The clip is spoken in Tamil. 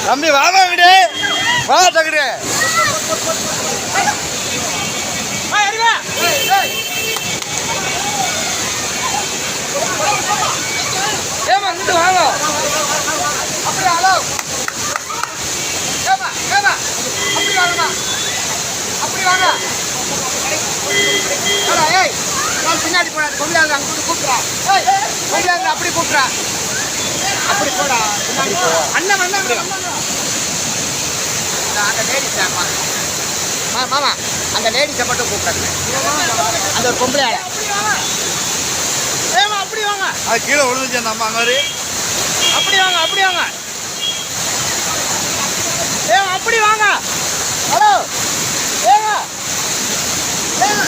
தம்பி வாங்க விடு வா தகுடு ஏமா இங்கிட்டு வாங்க அப்படி ஹலோ ஏமா ஏமா அப்படி வாங்கம்மா அப்படி வாங்க ஏய் நான் பின்னாடி போடாது கொள்ளையாங்க அங்கிட்டு கூப்பிட்றா ஏய் கொள்ளையாங்க அப்படி கூப்பிட்றா அப்படி போடா அண்ணன் அண்ணன் அந்த லேடிஸ் மாமா அந்த லேடிஸை மட்டும் கூப்பிடுங்க அந்த ஒரு பொம்பளை ஆளை ஏமா அப்படி வாங்க அது கீழே விழுந்துச்சு அந்த அம்மா மாதிரி அப்படி வாங்க அப்படி வாங்க ஏமா அப்படி வாங்க ஹலோ ஏங்க ஏங்க